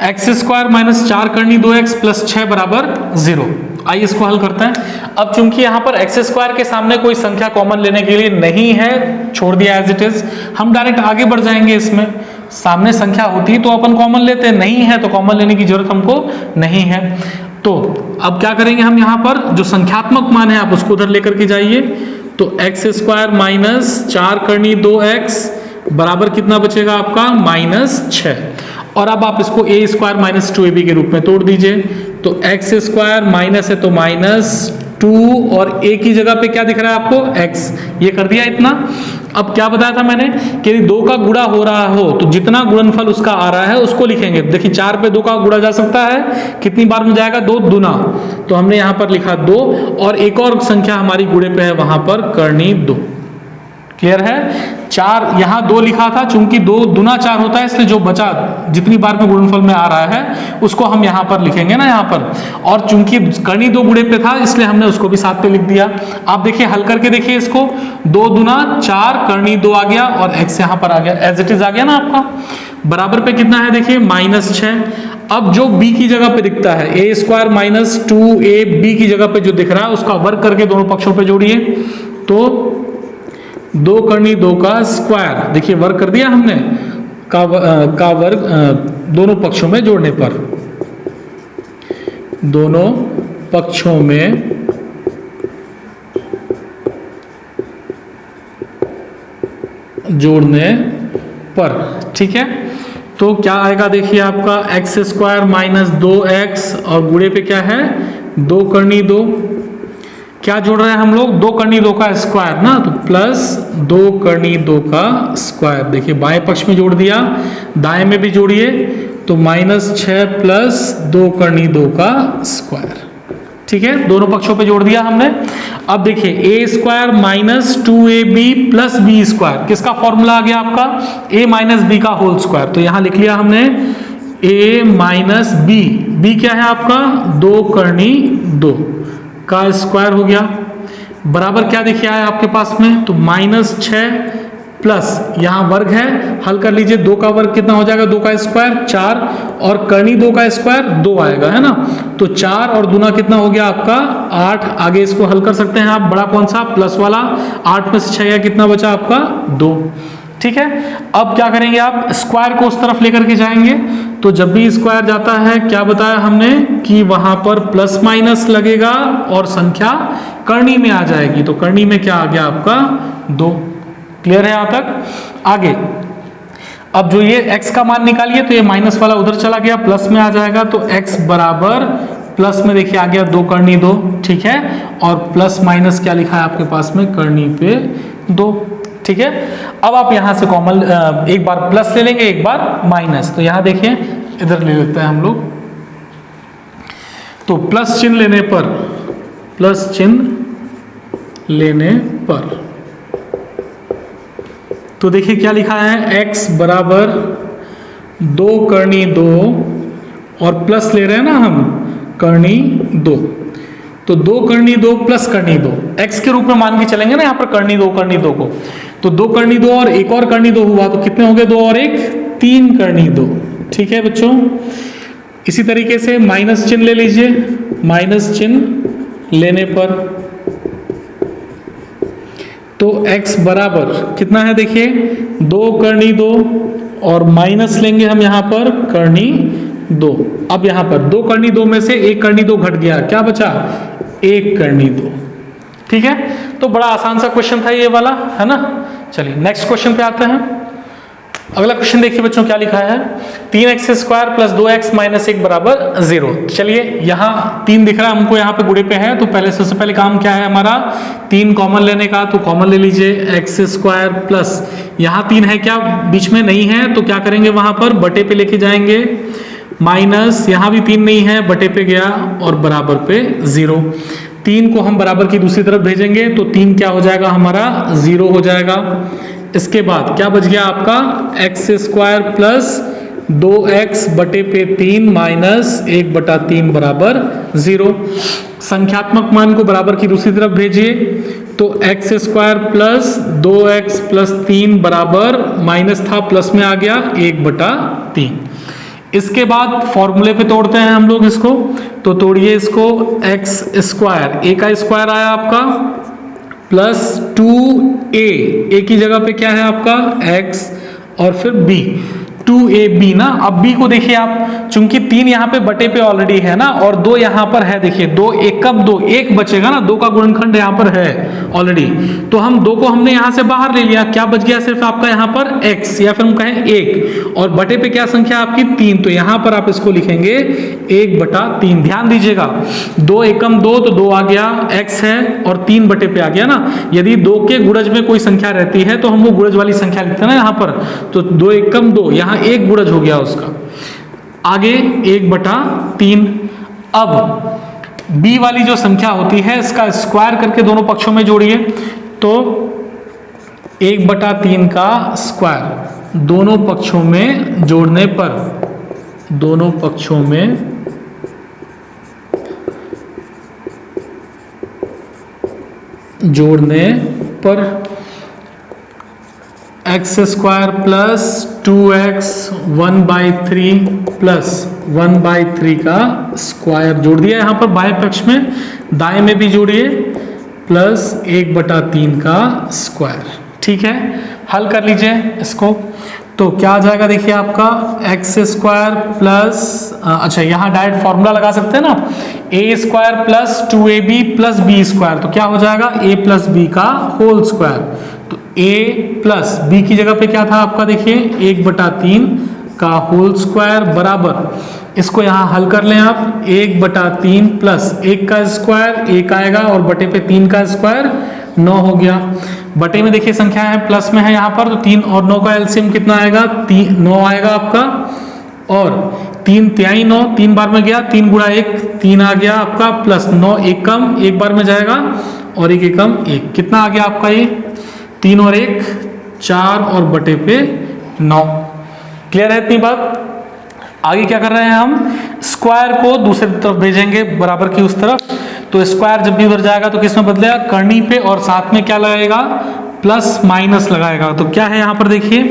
एक्स स्क्वायर माइनस 4 करनी 2x प्लस 6 बराबर 0। आइए इसको हल करते हैं। अब चूंकि यहाँ पर एक्स स्क्वायर के सामने कोई संख्या कॉमन लेने के लिए नहीं है, छोड़ दिया एज इट इज, हम डायरेक्ट आगे बढ़ जाएंगे। इसमें सामने संख्या होती तो अपन कॉमन लेते, नहीं है तो कॉमन लेने की जरूरत हमको नहीं है। तो अब क्या करेंगे हम, यहाँ पर जो संख्यात्मक मान है आप उसको उधर लेकर के जाइए, तो एक्स स्क्वायर माइनस 4 करनी 2x बराबर कितना बचेगा आपका -6। और अब आप इसको a स्क्वायर माइनस 2ab के रूप में तोड़ दीजिए, तो एक्स स्क्वायर माइनस है तो -2 और a की जगह पे क्या दिख रहा है आपको x, ये कर दिया इतना। अब क्या बताया था मैंने कि यदि 2 का गुणा हो रहा हो तो जितना गुणनफल उसका आ रहा है उसको लिखेंगे। देखिए 4 पे 2 का गुणा जा सकता है, कितनी बार में जाएगा 2 दूना, तो हमने यहां पर लिखा 2 और एक और संख्या हमारी गुणे पे है वहां पर करनी 2। क्लियर है, 4 यहां 2 लिखा था, चूंकि 2 दूना 4 होता है, इसलिए जो बचा जितनी बार में गुणनफल में आ रहा है उसको हम यहां पर लिखेंगे ना यहाँ पर, और चूंकि करनी 2 गुणे पे था इसलिए हमने उसको भी साथ पे लिख दिया। आप देखिए हल करके देखिए इसको, 2 दूना 4 करनी 2 आ गया और x यहां पर आ गया, एज इट इज आ गया ना आपका। बराबर पे कितना है देखिए -6। अब जो b की जगह पे दिखता है a स्क्वायर माइनस 2ab की जगह पे जो दिख रहा है उसका वर्ग करके दोनों पक्षों पे जोड़िए, तो 2 करनी 2 का स्क्वायर, देखिए वर्ग कर दिया हमने, का वर्ग दोनों पक्षों में जोड़ने पर, दोनों पक्षों में जोड़ने पर, ठीक है। तो क्या आएगा देखिए आपका एक्स स्क्वायर माइनस 2x और गुणे पे क्या है 2 करनी 2, क्या जोड़ रहे हैं हम लोग 2 करनी 2 का स्क्वायर ना, तो प्लस 2 करनी 2 का स्क्वायर, देखिए बाएं पक्ष में जोड़ दिया, दाएं में भी जोड़िए, तो -6 प्लस 2 करनी 2 का स्क्वायर, ठीक है, दोनों पक्षों पे जोड़ दिया हमने। अब देखिए a square minus 2ab plus B square, किसका फॉर्मूला आ गया आपका a माइनस बी का होल स्क्वायर, तो यहां लिख लिया हमने a माइनस बी क्या है आपका 2 करनी 2 का स्क्वायर हो गया, बराबर क्या देखिए आया आपके पास में, तो -6 प्लस यहाँ वर्ग है, हल कर लीजिए, 2 का वर्ग कितना हो जाएगा 2 का स्क्वायर 4 और करनी 2 का स्क्वायर 2 आएगा, है ना, तो 4 और दूना कितना हो गया आपका 8। आगे इसको हल कर सकते हैं आप, बड़ा कौन सा प्लस वाला, 8 में से 6 कितना बचा आपका 2। ठीक है। अब क्या करेंगे आप, स्क्वायर को उस तरफ लेकर के जाएंगे, तो जब भी स्क्वायर जाता है क्या बताया हमने कि वहां पर प्लस माइनस लगेगा और संख्या करनी में आ जाएगी। तो करनी में क्या आ गया आपका 2। क्लियर है यहां तक। आगे अब जो ये x का मान निकालिए, तो ये माइनस वाला उधर चला गया, प्लस में आ जाएगा, तो x बराबर प्लस में देखिए आ गया 2 करनी 2, ठीक है। और प्लस माइनस क्या लिखा है आपके पास में, करनी पे 2, ठीक है। अब आप यहां से कॉमन एक बार प्लस ले लेंगे, एक बार माइनस, तो यहां देखिए इधर ले लेते हैं हम लोग, तो प्लस चिन्ह लेने पर, प्लस चिन्ह लेने पर तो देखिए क्या लिखा है, x बराबर 2 करनी 2 और प्लस ले रहे हैं ना हम, करनी 2, तो 2 करनी 2 प्लस करनी 2 x के रूप में मान के चलेंगे ना यहाँ पर करनी 2 को, तो 2 करनी 2 और एक और करनी 2 हुआ, तो कितने हो गए 2 और 1, 3 करनी 2, ठीक है बच्चों। इसी तरीके से माइनस चिन्ह ले लीजिए, माइनस चिन्ह लेने पर तो x बराबर कितना है देखिए 2 करनी 2 और माइनस लेंगे हम यहां पर करनी 2। अब यहां पर 2 करनी 2 में से 1 करनी 2 घट गया, क्या बचा 1 करनी 2, ठीक है। तो बड़ा आसान सा क्वेश्चन था ये वाला, है ना। चलिए नेक्स्ट क्वेश्चन पे आते हैं। अगला क्वेश्चन देखिए बच्चों क्या लिखा है, 3x square plus 2x minus 1 बराबर 0। चलिए यहाँ 3 दिख रहा है हमको, यहाँ पे गुणे पे है, तो पहले सबसे पहले काम क्या है हमारा 3 कॉमन लेने का, तो कॉमन ले लीजिए x स्क्वायर प्लस, यहाँ 3 है क्या, बीच में नहीं है, तो क्या करेंगे वहां पर बटे पे लेके जाएंगे, माइनस यहाँ भी 3 नहीं है, बटे पे गया और बराबर पे 0। 3 को हम बराबर की दूसरी तरफ भेजेंगे, तो 3 क्या हो जाएगा हमारा 0 हो जाएगा। इसके बाद क्या बच गया आपका x स्क्वायर प्लस 2x बटे पे 3 माइनस 1 बटा 3 बराबर 0। संख्यात्मक मान को बराबर की दूसरी तरफ भेजिए, तो x square plus 2x plus 3 बराबर माइनस था प्लस में आ गया 1 बटा 3। इसके बाद फॉर्मूले पे तोड़ते हैं हम लोग इसको, तो तोड़िए इसको, x स्क्वायर a का स्क्वायर आया आपका प्लस 2a की जगह पे क्या है आपका x और फिर b, 2ab ना। अब b को देखिए आप, चूंकि 3 यहाँ पे बटे पे ऑलरेडी है ना और 2 यहाँ पर है, देखिए 2 1 कब 2 1 बचेगा ना, 2 का गुणनखंड यहाँ पर है ऑलरेडी, तो हम 2 को हमने यहाँ से बाहर ले लिया, क्या बच गया सिर्फ आपका यहाँ पर x या फिर हम कहें 1 और बटे पे क्या संख्या आपकी 3, तो यहाँ पर आप इसको लिखेंगे 1 बटा 3। ध्यान दीजिएगा 2 एकम 2 तो 2 आ गया, x है और 3 बटे पे आ गया ना। यदि 2 के गुणज में कोई संख्या रहती है तो हम वो गुणज वाली संख्या लिखते हैं ना यहाँ पर, तो 2 एकम 2 यहाँ 1 गुणज हो गया उसका, आगे 1 बटा 3। अब b वाली जो संख्या होती है इसका स्क्वायर करके दोनों पक्षों में जोड़िए, तो 1 बटा 3 का स्क्वायर दोनों पक्षों में जोड़ने पर, दोनों पक्षों में जोड़ने पर x square plus 2x 1/3 plus 1/3 का स्क्वायर जोड़ दिया यहाँ पर बाएं पक्ष में, दाएं में भी जोड़िए, प्लस 1 बटा 3 का स्क्वायर, ठीक है। हल कर लीजिए इसको, तो क्या आ जाएगा देखिए आपका x स्क्वायर प्लस, अच्छा यहाँ डायरेक्ट फॉर्मूला लगा सकते हैं ना, a square plus 2ab plus b square, तो क्या हो जाएगा a प्लस b का होल स्क्वायर, तो a प्लस b की जगह पे क्या था आपका देखिए 1 बटा 3 का होल स्क्वायर बराबर, इसको यहाँ हल कर लें आप, 1 बटा 3 प्लस 1 का स्क्वायर 1 आएगा और बटे पे 3 का स्क्वायर 9 हो गया। बटे में देखिए संख्या है प्लस में है यहाँ पर, तो 3 और 9 का एलसीएम कितना आएगा 9 आएगा आपका, और 3 तिहाई 9 3 बार में गया, 3 गुणा 1 3 आ गया आपका, प्लस 9 एक कम 1 बार में जाएगा और 1 एकम 1, कितना आ गया आपका ये 3 और 1 4 और बटे पे 9। क्लियर है इतनी बात। आगे क्या कर रहे हैं हम, स्क्वायर को दूसरी तरफ भेजेंगे बराबर की उस तरफ, तो स्क्वायर जब भी उधर जाएगा तो किस में बदलेगा, करनी पे, और साथ में क्या लगाएगा प्लस माइनस लगाएगा। तो क्या है यहाँ पर देखिए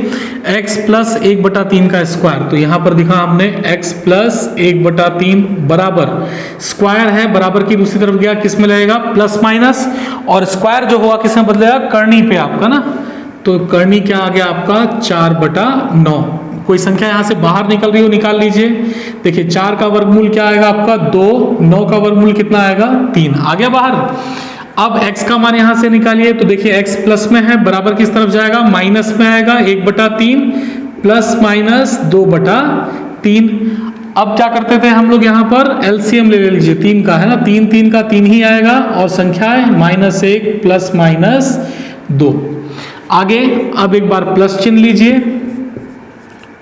x प्लस 1 बटा 3 का स्क्वायर, तो यहाँ पर दिखा हमने x प्लस 1 बटा 3 बराबर, स्क्वायर है बराबर की दूसरी तरफ गया, किस में लगेगा प्लस माइनस, और स्क्वायर जो हुआ किस में बदलेगा करनी पे आपका ना, तो करनी क्या आ गया आपका 4/9। कोई संख्या यहां से बाहर निकल रही हो निकाल लीजिए। देखिए 4 का वर्गमूल क्या आएगा आपका 2, 9 का वर्गमूल कितना आएगा 3, आ गया बाहर। अब x का मान यहां से निकालिए, तो देखिए x प्लस में है, बराबर किस तरफ जाएगा, माइनस में आएगा, 1/3 प्लस माइनस 2/3। अब क्या करते थे हम लोग, यहाँ पर एलसीएम ले लीजिए 3 का, है ना, 3 3 का 3 ही आएगा, और संख्या है -1 प्लस -2। आगे अब एक बार प्लस चिन्ह लीजिए,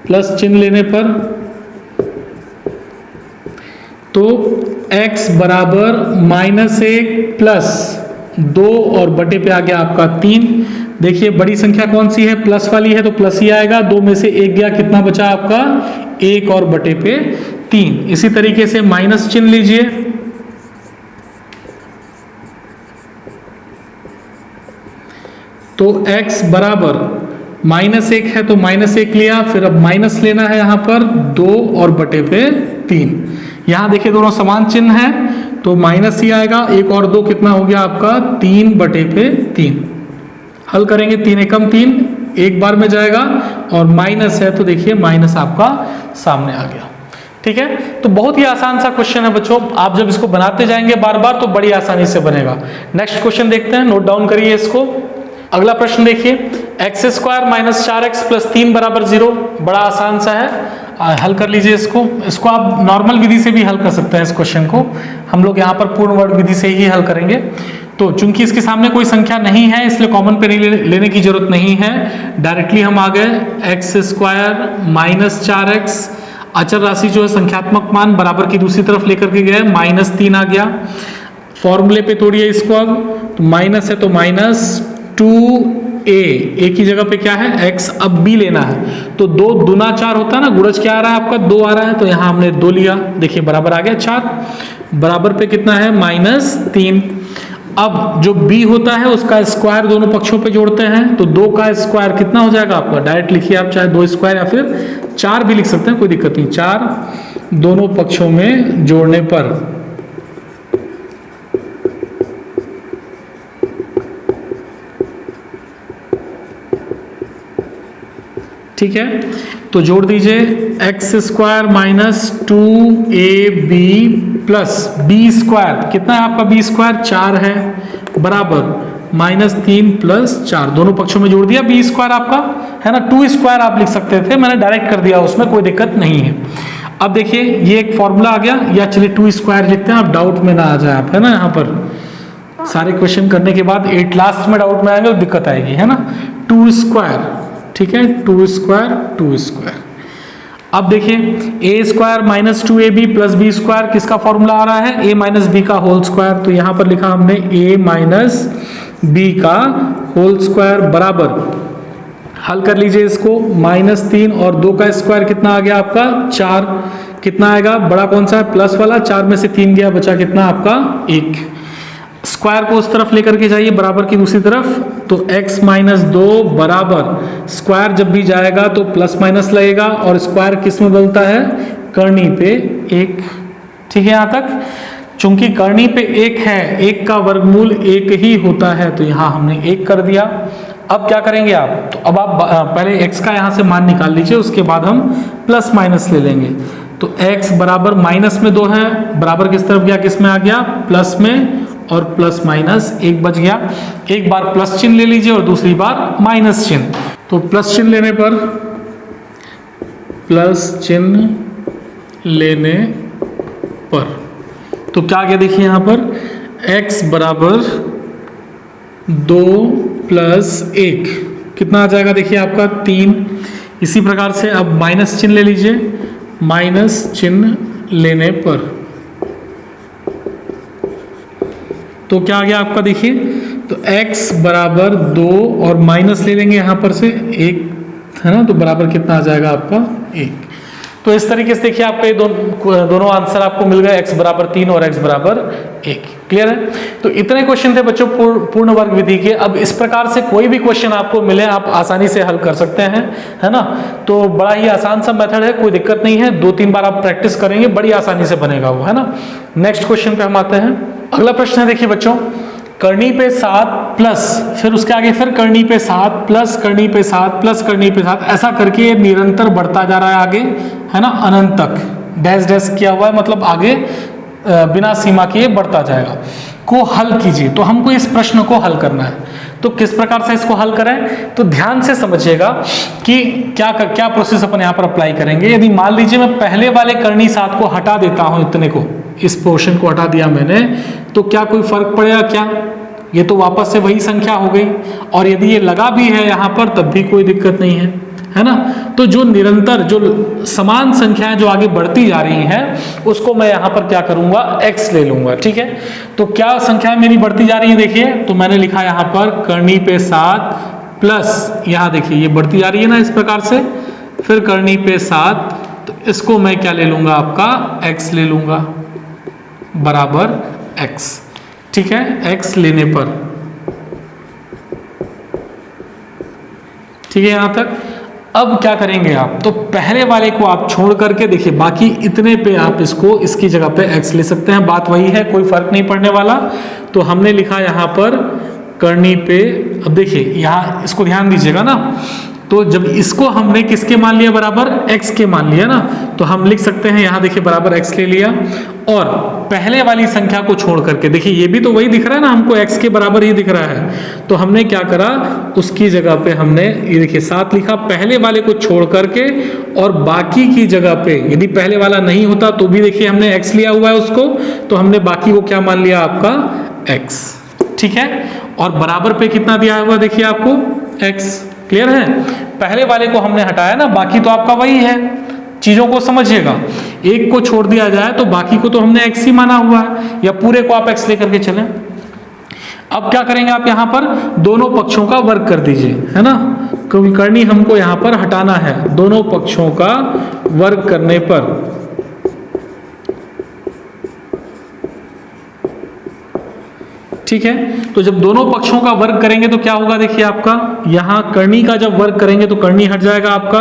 प्लस चिन्ह लेने पर तो x बराबर -1 प्लस 2 और बटे पे आ गया आपका 3। देखिए बड़ी संख्या कौन सी है, प्लस वाली है, तो प्लस ही आएगा, 2 में से 1 गया, कितना बचा आपका 1 और बटे पे 3। इसी तरीके से माइनस चिन्ह लीजिए, तो x बराबर -1 है तो -1 लिया, फिर अब माइनस लेना है यहाँ पर 2 और बटे पे 3। यहाँ देखिए दोनों समान चिन्ह है तो माइनस ही आएगा, 1 और 2 कितना हो गया आपका 3 बटे पे 3। हल करेंगे, 3 एकम 3 एक बार में जाएगा, और माइनस है तो देखिए माइनस आपका सामने आ गया। ठीक है, तो बहुत ही आसान सा क्वेश्चन है बच्चों, आप जब इसको बनाते जाएंगे बार बार तो बड़ी आसानी से बनेगा। नेक्स्ट क्वेश्चन देखते हैं, नोट डाउन करिए इसको। अगला प्रश्न देखिए, x² - 4x + 3 = 0। बड़ा आसान सा है, हल कर लीजिए इसको आप नॉर्मल विधि से भी हल कर सकते हैं। इस क्वेश्चन को हम लोग यहाँ पर पूर्ण वर्ग विधि से ही हल करेंगे। तो चूंकि इसके सामने कोई संख्या नहीं है इसलिए कॉमन पे नहीं लेने की जरूरत नहीं है, डायरेक्टली हम आ गए x² - 4x, अचर राशि जो है संख्यात्मक मान बराबर की दूसरी तरफ लेकर के गए, -3 आ गया। फॉर्मूले पे तोड़िए इसको, अब तो माइनस है तो -2a, एक ही जगह पे क्या है x, अब b लेना है, तो 2 दूना 4 होता है ना, गुणज क्या आ रहा है आपका 2 आ रहा है, तो यहाँ हमने 2 लिया, देखिए बराबर आ गया 4, बराबर पे कितना है -3। अब जो b होता है उसका स्क्वायर दोनों पक्षों पे जोड़ते हैं, तो 2 का स्क्वायर कितना हो जाएगा आपका, डायरेक्ट लिखिए आप, चाहे 2 स्क्वायर या फिर 4 भी लिख सकते हैं, कोई दिक्कत नहीं, 4 दोनों पक्षों में जोड़ने पर ठीक है, तो जोड़ दीजिए x² - 2ab प्लस b² कितना है आपका, b² 4 है, बराबर -3 प्लस 4, दोनों पक्षों में जोड़ दिया, b² आपका है ना, 2² आप लिख सकते थे, मैंने डायरेक्ट कर दिया, उसमें कोई दिक्कत नहीं है। अब देखिए ये एक फॉर्मूला आ गया, या चलिए 2² लिखते हैं, आप डाउट में ना आ जाए आप, है ना, यहाँ पर सारे क्वेश्चन करने के बाद 8 लास्ट में डाउट में आएंगे तो दिक्कत आएगी, है ना, 2², ठीक है, 2²। अब देखिए a² - 2ab प्लस b² किसका फॉर्मूला आ रहा है, a - b का होल स्क्वायर, तो यहां पर लिखा हमने a - b का होल स्क्वायर बराबर, हल कर लीजिए इसको, -3 और 2 का स्क्वायर कितना आ गया आपका 4, कितना आएगा, बड़ा कौन सा है, प्लस वाला, 4 में से 3 गया, बचा कितना आपका 1। स्क्वायर को उस तरफ लेकर के जाइए बराबर की दूसरी तरफ, तो x - 2 बराबर, स्क्वायर जब भी जाएगा तो प्लस माइनस लगेगा, और स्क्वायर किस में बोलता है, करनी पे 1। ठीक है, यहाँ तक चूंकि करनी पे 1 है, 1 का वर्गमूल 1 ही होता है, तो यहाँ हमने 1 कर दिया। अब क्या करेंगे आप, तो अब आप पहले x का यहाँ से मान निकाल लीजिए, उसके बाद हम प्लस माइनस ले लेंगे। तो x बराबर -2 है, बराबर किस तरफ गया, किस में आ गया, प्लस में, और प्लस माइनस 1 बच गया। एक बार प्लस चिन्ह ले लीजिए और दूसरी बार माइनस चिन्ह, तो प्लस चिन्ह लेने पर, तो क्या गया देखिए यहाँ पर, x बराबर 2 + 1 कितना आ जाएगा, देखिए आपका 3। इसी प्रकार से अब माइनस चिन्ह ले लीजिए, माइनस चिन्ह लेने पर तो क्या आ गया आपका, देखिए तो x बराबर 2 और माइनस ले लेंगे यहाँ पर से 1, है ना, तो बराबर कितना आ जाएगा आपका 1। तो इस तरीके से देखिए आपके दोनों आंसर आपको मिल गए, x बराबर 3 और x बराबर 1। क्लियर है, तो इतने क्वेश्चन थे बच्चों पूर्ण वर्ग विधि के। अब इस प्रकार से कोई भी क्वेश्चन आपको मिले आप आसानी से हल कर सकते हैं, है ना, तो बड़ा ही आसान सा मेथड है, कोई दिक्कत नहीं है, 2-3 बार आप प्रैक्टिस करेंगे बड़ी आसानी से बनेगा वो, है ना। नेक्स्ट क्वेश्चन पे हम आते हैं। अगला प्रश्न है, देखिए बच्चों, करनी पे 7 प्लस फिर उसके आगे फिर करनी पे 7 प्लस करनी पे 7 प्लस करनी पे 7, ऐसा करके ये निरंतर बढ़ता जा रहा है आगे, है ना, अनंत तक डैश डैश किया हुआ है, मतलब आगे बिना सीमा के बढ़ता जाएगा। को हल कीजिए, तो हमको इस प्रश्न को हल करना है। तो किस प्रकार से इसको हल करें, तो ध्यान से समझिएगा कि क्या प्रोसेस अपन यहाँ पर अप्लाई करेंगे। यदि मान लीजिए मैं पहले वाले करनी 7 को हटा देता हूँ, इतने को, इस पोर्शन को हटा दिया मैंने, तो क्या कोई फर्क पड़ेगा क्या? ये तो वापस से वही संख्या हो गई। और यदि ये लगा भी है यहाँ पर तब भी कोई दिक्कत नहीं है ना। तो जो निरंतर, जो समान संख्याएं जो आगे बढ़ती जा रही हैं, उसको मैं यहाँ पर क्या करूंगा, x ले लूंगा। ठीक है, तो क्या संख्याएं मेरी बढ़ती जा रही है, देखिए, तो मैंने लिखा यहाँ पर करनी पे 7 प्लस, यहाँ देखिए ये बढ़ती जा रही है ना इस प्रकार से, फिर करनी पे 7, तो इसको मैं क्या ले लूंगा, आपका x ले लूंगा बराबर x। ठीक है, x लेने पर, ठीक है यहां तक। अब क्या करेंगे आप, तो पहले वाले को आप छोड़ करके देखिए, बाकी इतने पे आप इसको, इसकी जगह पे x ले सकते हैं, बात वही है, कोई फर्क नहीं पड़ने वाला। तो हमने लिखा यहां पर करनी पे, अब देखिए यहां इसको ध्यान दीजिएगा ना, तो जब इसको हमने किसके मान लिया, बराबर x के मान लिया ना, तो हम लिख सकते हैं यहाँ देखिए बराबर x ले लिया, और पहले वाली संख्या को छोड़ करके देखिए, ये भी तो वही दिख रहा है ना हमको, x के बराबर ही दिख रहा है। तो हमने क्या करा, उसकी जगह पे हमने ये देखिए 7 लिखा, पहले वाले को छोड़ करके, और बाकी की जगह पे यदि पहले वाला नहीं होता तो भी देखिए हमने x लिया हुआ है उसको, तो हमने बाकी को क्या मान लिया, आपका x। ठीक है, और बराबर पे कितना दिया हुआ देखिए आपको, x। क्लियर है, पहले वाले को हमने हटाया ना, बाकी तो आपका वही है। चीजों को समझिएगा, एक को छोड़ दिया जाए तो बाकी को तो हमने x ही माना हुआ है, या पूरे को आप x लेकर के चलें। अब क्या करेंगे आप, यहां पर दोनों पक्षों का वर्ग कर दीजिए, है ना, क्योंकि करनी हमको यहां पर हटाना है। दोनों पक्षों का वर्ग करने पर, ठीक है, तो जब दोनों पक्षों का वर्ग करेंगे तो क्या होगा, देखिए आपका यहां करनी का जब वर्ग करेंगे तो करनी हट जाएगा आपका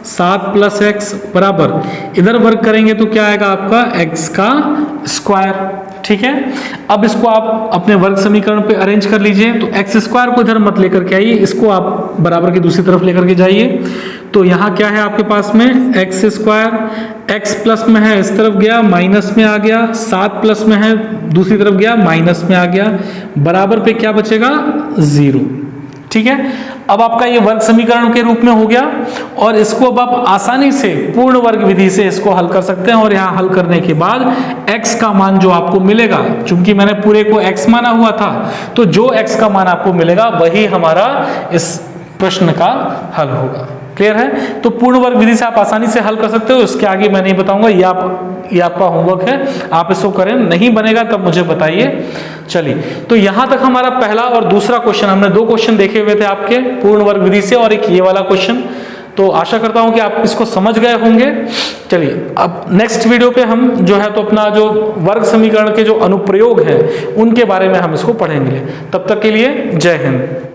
7 प्लस x बराबर, इधर वर्ग करेंगे तो क्या आएगा आपका x का स्क्वायर। ठीक है, अब इसको आप अपने वर्ग समीकरण पे अरेंज कर लीजिए। तो x स्क्वायर को इधर मत लेकर के आइए, इसको आप बराबर की दूसरी तरफ लेकर के जाइए। तो यहाँ क्या है आपके पास में, x स्क्वायर, x प्लस में है इस तरफ गया माइनस में आ गया, 7 प्लस में है दूसरी तरफ गया माइनस में आ गया, बराबर पे क्या बचेगा, 0। ठीक है, अब आपका ये वर्ग समीकरण के रूप में हो गया, और इसको अब आप आसानी से पूर्ण वर्ग विधि से इसको हल कर सकते हैं। और यहाँ हल करने के बाद x का मान जो आपको मिलेगा, चूंकि मैंने पूरे को x माना हुआ था, तो जो x का मान आपको मिलेगा वही हमारा इस प्रश्न का हल होगा। क्लियर है, तो पूर्ण वर्ग विधि से आप आसानी से हल कर सकते हो। इसके आगे मैं नहीं बताऊंगा, ये आपका होमवर्क है, आप इसको करें। नहीं बनेगा तब मुझे बताइए। चलिए, तो यहां तक हमारा पहला और दूसरा क्वेश्चन, हमने 2 क्वेश्चन देखे हुए थे आपके पूर्ण वर्ग विधि से, और एक ये वाला क्वेश्चन। तो आशा करता हूं कि आप इसको समझ गए होंगे। चलिए, अब नेक्स्ट वीडियो पे हम जो है तो अपना जो वर्ग समीकरण के जो अनुप्रयोग हैं उनके बारे में हम इसको पढ़ेंगे। तब तक के लिए जय हिंद।